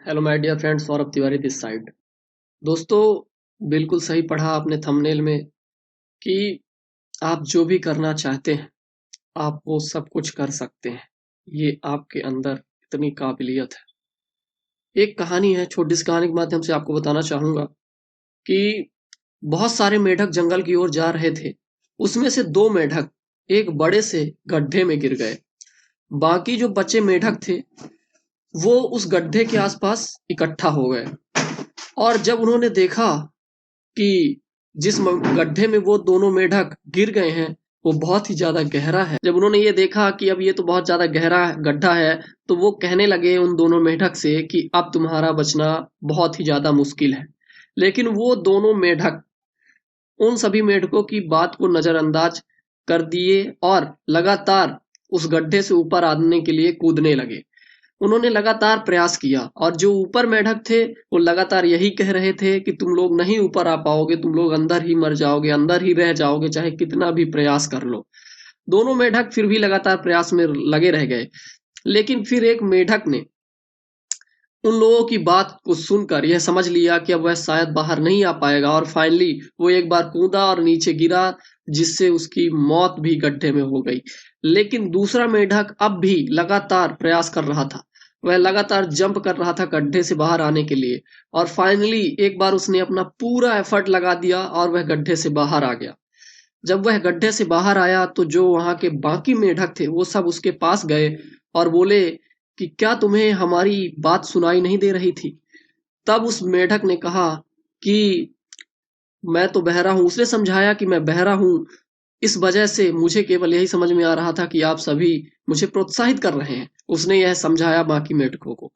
Hello my dear friends, Saurabh Tiwari this side. दोस्तों, बिल्कुल सही पढ़ा आपने थंबनेल में कि आप जो भी करना चाहते हैं आप वो सब कुछ कर सकते हैं। ये आपके अंदर इतनी काबिलियत है। एक कहानी है, छोटी सी कहानी के माध्यम से आपको बताना चाहूंगा कि बहुत सारे मेढक जंगल की ओर जा रहे थे। उसमें से दो मेढक एक बड़े से गड्ढे में गिर गए। बाकी जो बचे मेढक थे वो उस गड्ढे के आसपास इकट्ठा हो गए। और जब उन्होंने देखा कि जिस गड्ढे में वो दोनों मेढक गिर गए हैं वो बहुत ही ज्यादा गहरा है। जब उन्होंने ये देखा कि अब ये तो बहुत ज्यादा गहरा गड्ढा है, तो वो कहने लगे उन दोनों मेढक से कि अब तुम्हारा बचना बहुत ही ज्यादा मुश्किल है। लेकिन वो दोनों मेढक उन सभी मेढकों की बात को नजरअंदाज कर दिए और लगातार उस गड्ढे से ऊपर आने के लिए कूदने लगे। उन्होंने लगातार प्रयास किया और जो ऊपर मेढक थे वो लगातार यही कह रहे थे कि तुम लोग नहीं ऊपर आ पाओगे, तुम लोग अंदर ही मर जाओगे, अंदर ही रह जाओगे, चाहे कितना भी प्रयास कर लो। दोनों मेढक फिर भी लगातार प्रयास में लगे रह गए। लेकिन फिर एक मेढक ने उन लोगों की बात को सुनकर यह समझ लिया कि अब वह शायद बाहर नहीं आ पाएगा और फाइनली वो एक बार कूदा और नीचे गिरा, जिससे उसकी मौत भी गड्ढे में हो गई। लेकिन दूसरा मेढक अब भी लगातार प्रयास कर रहा था। वह लगातार जंप कर रहा था गड्ढे से बाहर आने के लिए और फाइनली एक बार उसने अपना पूरा एफर्ट लगा दिया और वह गड्ढे से बाहर आ गया। जब वह गड्ढे से बाहर आया तो जो वहां के बाकी मेढक थे वो सब उसके पास गए और बोले कि क्या तुम्हें हमारी बात सुनाई नहीं दे रही थी? तब उस मेढक ने कहा कि मैं तो बहरा हूं। उसने समझाया कि मैं बहरा हूं, इस वजह से मुझे केवल यही समझ में आ रहा था कि आप सभी मुझे प्रोत्साहित कर रहे हैं। उसने यह समझाया बाकी मेढकों को।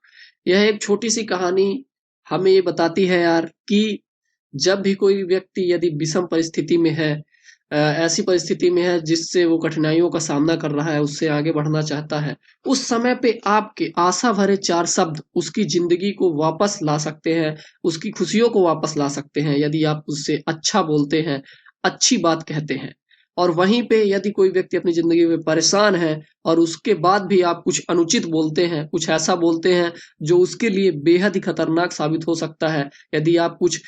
यह एक छोटी सी कहानी हमें ये बताती है यार कि जब भी कोई व्यक्ति यदि विषम परिस्थिति में है, ऐसी परिस्थिति में है जिससे वो कठिनाइयों का सामना कर रहा है, उससे आगे बढ़ना चाहता है, उस समय पे आपके आशा भरे चार शब्द उसकी जिंदगी को वापस ला सकते हैं, उसकी खुशियों को वापस ला सकते हैं यदि आप उससे अच्छा बोलते हैं, अच्छी बात कहते हैं। और वहीं पे यदि कोई व्यक्ति अपनी जिंदगी में परेशान है और उसके बाद भी आप कुछ अनुचित बोलते हैं, कुछ ऐसा बोलते हैं जो उसके लिए बेहद ही खतरनाक साबित हो सकता है, यदि आप कुछ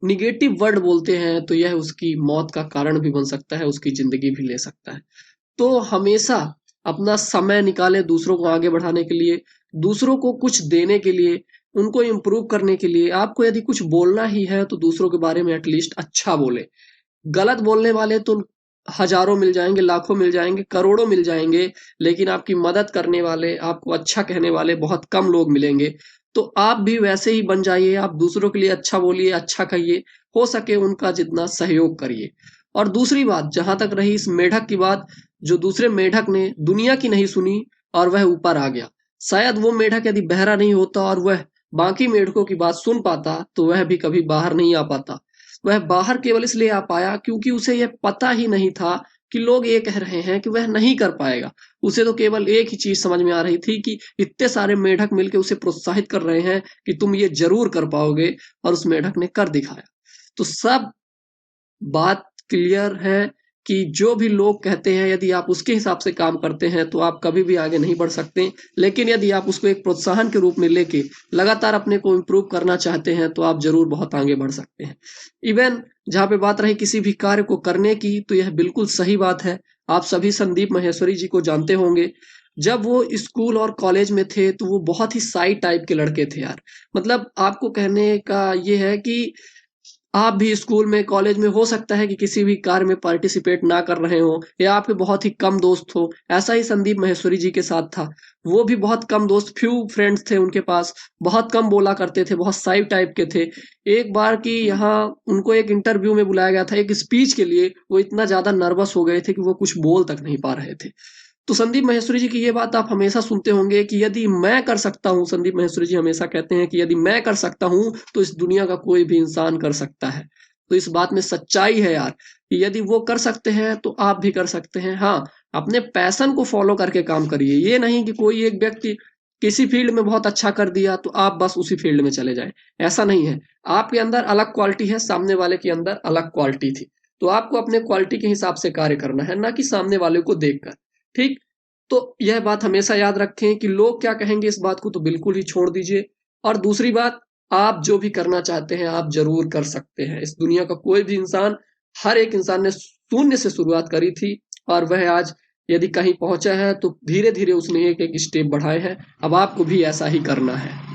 निगेटिव वर्ड बोलते हैं तो यह उसकी मौत का कारण भी बन सकता है, उसकी जिंदगी भी ले सकता है। तो हमेशा अपना समय निकालें दूसरों को आगे बढ़ाने के लिए, दूसरों को कुछ देने के लिए, उनको इम्प्रूव करने के लिए। आपको यदि कुछ बोलना ही है तो दूसरों के बारे में एटलीस्ट अच्छा बोले। गलत बोलने वाले तो हजारों मिल जाएंगे, लाखों मिल जाएंगे, करोड़ों मिल जाएंगे, लेकिन आपकी मदद करने वाले, आपको अच्छा कहने वाले बहुत कम लोग मिलेंगे। तो आप भी वैसे ही बन जाइए, आप दूसरों के लिए अच्छा बोलिए, अच्छा कहिए, हो सके उनका जितना सहयोग करिए। और दूसरी बात, जहां तक रही इस मेढक की बात, जो दूसरे मेढक ने दुनिया की नहीं सुनी और वह ऊपर आ गया। शायद वो मेढक यदि बहरा नहीं होता और वह बाकी मेढकों की बात सुन पाता तो वह भी कभी बाहर नहीं आ पाता। वह बाहर केवल इसलिए आ पाया क्योंकि उसे यह पता ही नहीं था कि लोग ये कह रहे हैं कि वह नहीं कर पाएगा। उसे तो केवल एक ही चीज समझ में आ रही थी कि इतने सारे मेढक मिलकर उसे प्रोत्साहित कर रहे हैं कि तुम ये जरूर कर पाओगे, और उस मेढक ने कर दिखाया। तो सब बात क्लियर है कि जो भी लोग कहते हैं यदि आप उसके हिसाब से काम करते हैं तो आप कभी भी आगे नहीं बढ़ सकते। लेकिन यदि आप उसको एक प्रोत्साहन के रूप में लेके लगातार अपने को इम्प्रूव करना चाहते हैं तो आप जरूर बहुत आगे बढ़ सकते हैं। इवन जहाँ पे बात रही किसी भी कार्य को करने की, तो यह बिल्कुल सही बात है। आप सभी संदीप माहेश्वरी जी को जानते होंगे। जब वो स्कूल और कॉलेज में थे तो वो बहुत ही साई टाइप के लड़के थे यार। मतलब आपको कहने का ये है कि आप भी स्कूल में, कॉलेज में हो सकता है कि किसी भी कार्य में पार्टिसिपेट ना कर रहे हो या आपके बहुत ही कम दोस्त हो। ऐसा ही संदीप महेश्वरी जी के साथ था। वो भी बहुत कम दोस्त, फ्यू फ्रेंड्स थे उनके पास, बहुत कम बोला करते थे, बहुत साइड टाइप के थे। एक बार की यहाँ उनको एक इंटरव्यू में बुलाया गया था एक स्पीच के लिए, वो इतना ज्यादा नर्वस हो गए थे कि वो कुछ बोल तक नहीं पा रहे थे। तो संदीप महेश्वरी जी की ये बात आप हमेशा सुनते होंगे कि यदि मैं कर सकता हूं, संदीप महेश्वरी जी हमेशा कहते हैं कि यदि मैं कर सकता हूं तो इस दुनिया का कोई भी इंसान कर सकता है। तो इस बात में सच्चाई है यार कि यदि वो कर सकते हैं तो आप भी कर सकते हैं। हाँ, अपने पैशन को फॉलो करके काम करिए। ये नहीं कि कोई एक व्यक्ति किसी फील्ड में बहुत अच्छा कर दिया तो आप बस उसी फील्ड में चले जाएं। ऐसा नहीं है। आपके अंदर अलग क्वालिटी है, सामने वाले के अंदर अलग क्वालिटी थी। तो आपको अपने क्वालिटी के हिसाब से कार्य करना है, ना कि सामने वाले को देखकर। ठीक। तो यह बात हमेशा याद रखें कि लोग क्या कहेंगे इस बात को तो बिल्कुल ही छोड़ दीजिए। और दूसरी बात, आप जो भी करना चाहते हैं आप ज़रूर कर सकते हैं। इस दुनिया का कोई भी इंसान, हर एक इंसान ने शून्य से शुरुआत करी थी और वह आज यदि कहीं पहुँचा है तो धीरे-धीरे उसने एक-एक स्टेप बढ़ाए हैं। अब आपको भी ऐसा ही करना है।